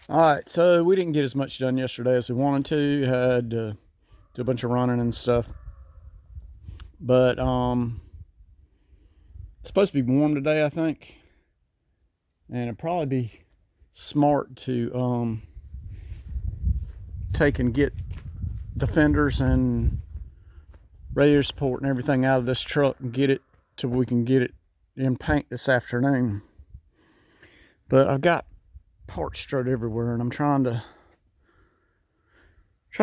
Alright, so we didn't get as much done yesterday as we wanted to. Had to do a bunch of running and stuff. But it's supposed to be warm today, I think. And it'd probably be smart to take and get the fenders and radiator support and everything out of this truck and get it to where we can get it in paint this afternoon. But I've got parts strewed everywhere, and I'm trying to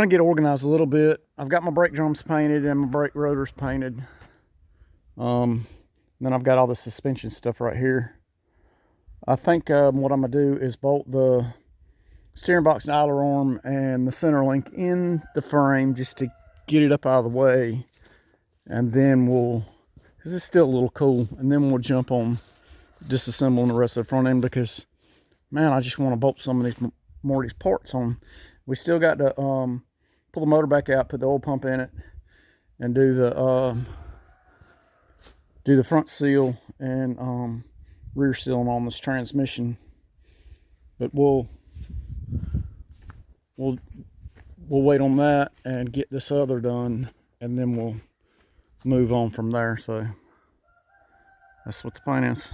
get organized a little bit. I've got my brake drums painted and my brake rotors painted. Then I've got all the suspension stuff right here. I think what I'm gonna do is bolt the steering box and idler arm and the center link in the frame just to get it up out of the way, and then this is still a little cool, and then we'll jump on disassembling the rest of the front end, because man, I just want to bolt some of these more of these parts on. We still got to pull the motor back out, put the oil pump in it, and do the front seal and rear sealing on this transmission. But we'll wait on that and get this other done, and then we'll move on from there. So that's what the plan is.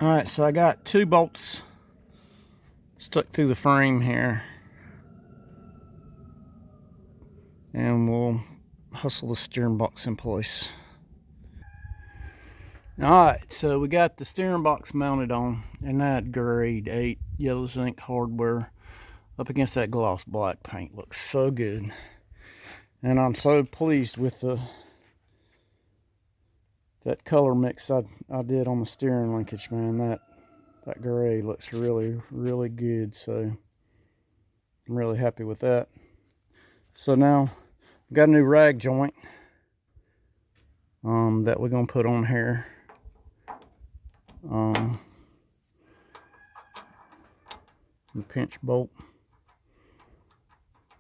All right, so I got 2 bolts stuck through the frame here, and we'll hustle the steering box in place. All right, so we got the steering box mounted on, and that grade 8 yellow zinc hardware up against that gloss black paint looks so good. And I'm so pleased with that color mix I did on the steering linkage, man. That gray looks really, really good. So I'm really happy with that. So now we've got a new rag joint that we're gonna put on here. Pinch bolt.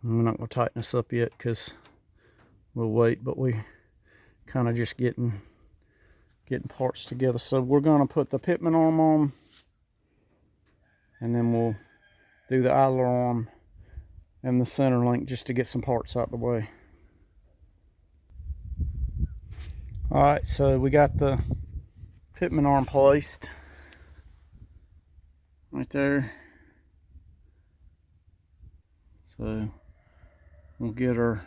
We're not gonna tighten this up yet because we'll wait, but we kind of just getting parts together. So we're gonna put the pitman arm on, and then we'll do the idler arm and the center link just to get some parts out of the way. All right, so we got the pitman arm placed right there. So we'll get our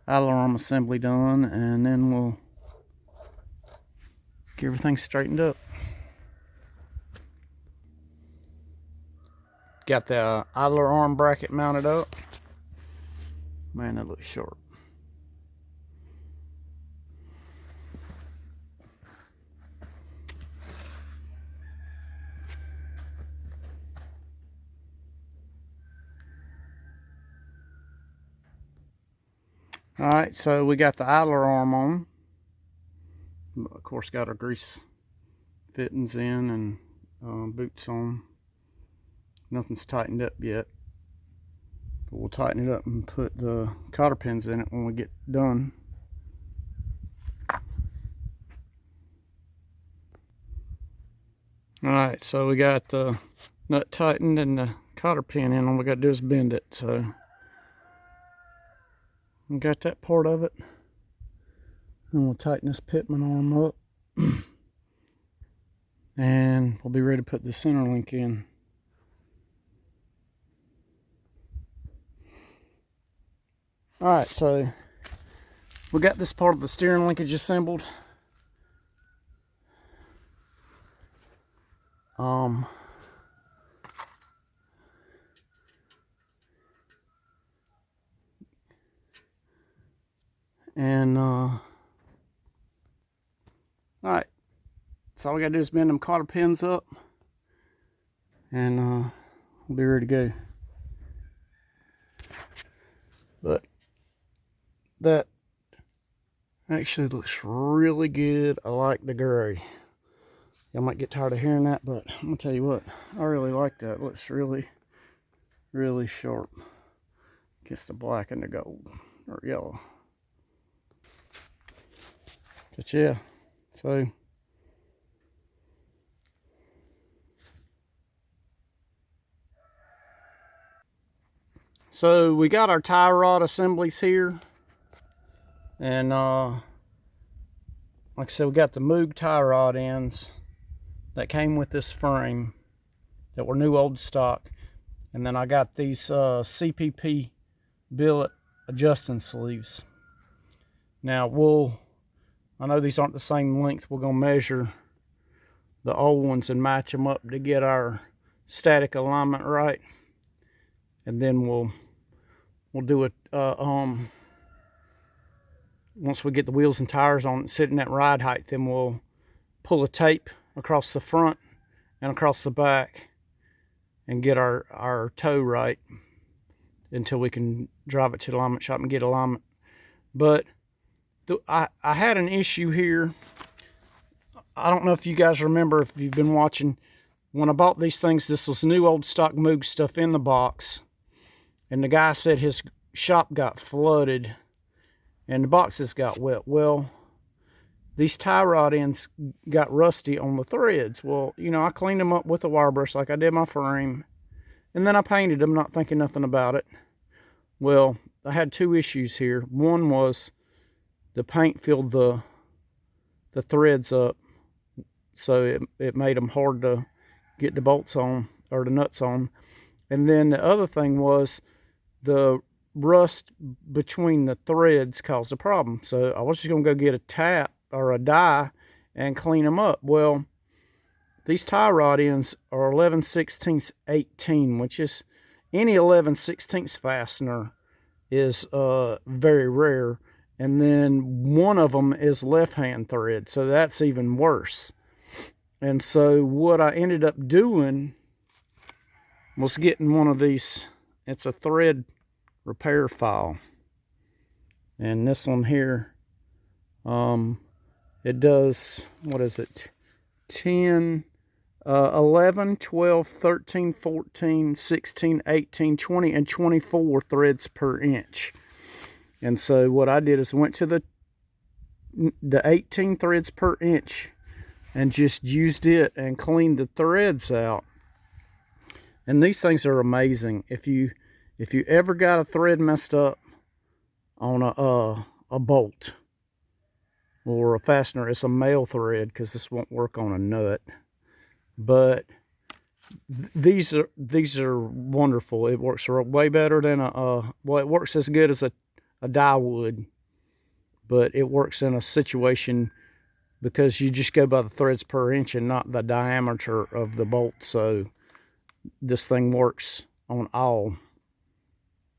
idler arm assembly done, and then we'll get everything straightened up. Got the idler arm bracket mounted up. Man, that looks sharp. All right, so we got the idler arm on. Of course, got our grease fittings in and boots on. Nothing's tightened up yet, but we'll tighten it up and put the cotter pins in it when we get done. All right, so we got the nut tightened and the cotter pin in. All we got to do is bend it. So we got that part of it, and we'll tighten this pitman arm up, and we'll be ready to put the center link in. All right, so we got this part of the steering linkage assembled. All right, so all we gotta do is bend them cotter pins up, and we'll be ready to go. But that actually looks really good. I like the gray. Y'all might get tired of hearing that, but I'm gonna tell you what, I really like that. It looks really, really sharp against the black and the gold or yellow. But yeah, so So we got our tie rod assemblies here, and like I said, we got the Moog tie rod ends that came with this frame that were new old stock, and then I got these CPP billet adjusting sleeves. Now I know these aren't the same length. We're gonna measure the old ones and match them up to get our static alignment right, and then we'll do it once we get the wheels and tires on it sitting at ride height. Then we'll pull a tape across the front and across the back and get our toe right until we can drive it to the alignment shop and get alignment. But I had an issue here. I don't know if you guys remember, if you've been watching, when I bought these things, this was new old stock Moog stuff in the box, and the guy said his shop got flooded and the boxes got wet. Well, these tie rod ends got rusty on the threads. Well, you know, I cleaned them up with a wire brush like I did my frame, and then I painted them, not thinking nothing about it. Well, I had two issues here. One was the paint filled the threads up, so it made them hard to get the bolts on, or the nuts on. And then the other thing was the rust between the threads caused a problem. So I was just gonna go get a tap or a dye and clean them up. Well, these tie rod ends are 11/16 18, which is, any 11/16 fastener is very rare. And then one of them is left-hand thread, so that's even worse. And so what I ended up doing was getting one of these. It's a thread repair file, and this one here, it does, what is it, 10, 11, 12, 13, 14, 16, 18, 20, and 24 threads per inch. And so what I did is went to the 18 threads per inch and just used it and cleaned the threads out. And these things are amazing. If you ever got a thread messed up on a bolt or a fastener, it's a male thread, because this won't work on a nut. But these are wonderful. It works way better than well, it works as good as a dye would, but it works in a situation because you just go by the threads per inch and not the diameter of the bolt. So this thing works on all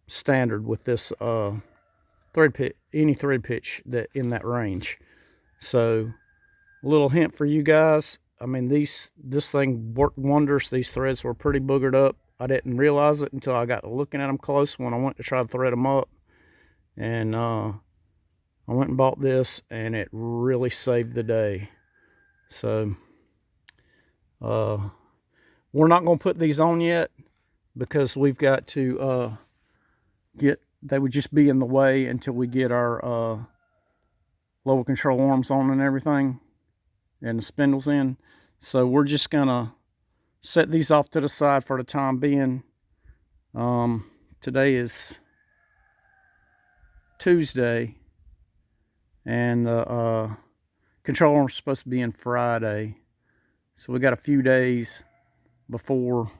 standard with this thread pitch, any thread pitch that in that range. So a little hint for you guys. I mean, this thing worked wonders. These threads were pretty boogered up. I didn't realize it until I got to looking at them close when I went to try to thread them up. And I went and bought this, and it really saved the day. So we're not going to put these on yet, because we've got to they would just be in the way until we get our lower control arms on and everything, and the spindles in. So we're just gonna set these off to the side for the time being. Today is Tuesday, and control arm's supposed to be in Friday, so we got a few days before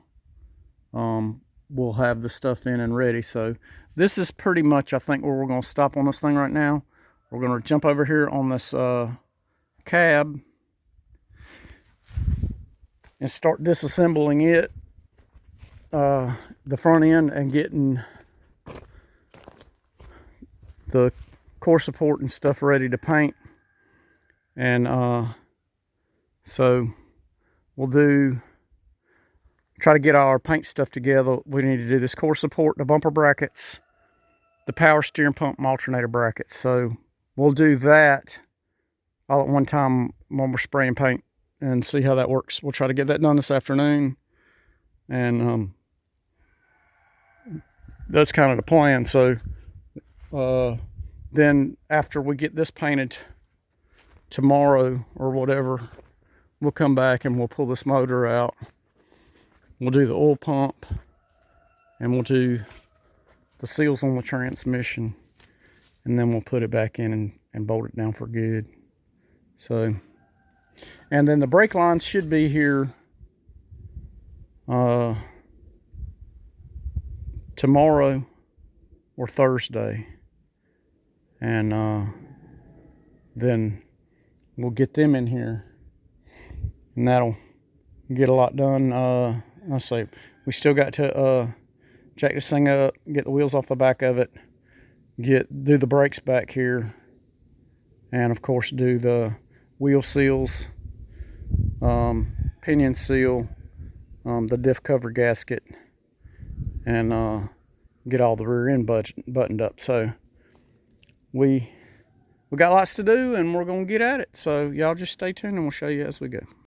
we'll have the stuff in and ready. So this is pretty much, I think, where we're going to stop on this thing right now. We're going to jump over here on this cab and start disassembling it, the front end, and getting the core support and stuff ready to paint. And so we'll try to get all our paint stuff together. We need to do this core support, the bumper brackets, the power steering pump, and alternator brackets. So we'll do that all at one time when we're spraying paint and see how that works. We'll try to get that done this afternoon, and that's kind of the plan. So then after we get this painted tomorrow or whatever, we'll come back and we'll pull this motor out. We'll do the oil pump, and we'll do the seals on the transmission, and then we'll put it back in and bolt it down for good. So, and then the brake lines should be here tomorrow or Thursday, and then we'll get them in here, and that'll get a lot done. I'll say we still got to jack this thing up, get the wheels off the back of it, do the brakes back here, and of course do the wheel seals, pinion seal, the diff cover gasket, and get all the rear end buttoned up. So we got lots to do, and we're gonna get at it. So y'all just stay tuned and we'll show you as we go.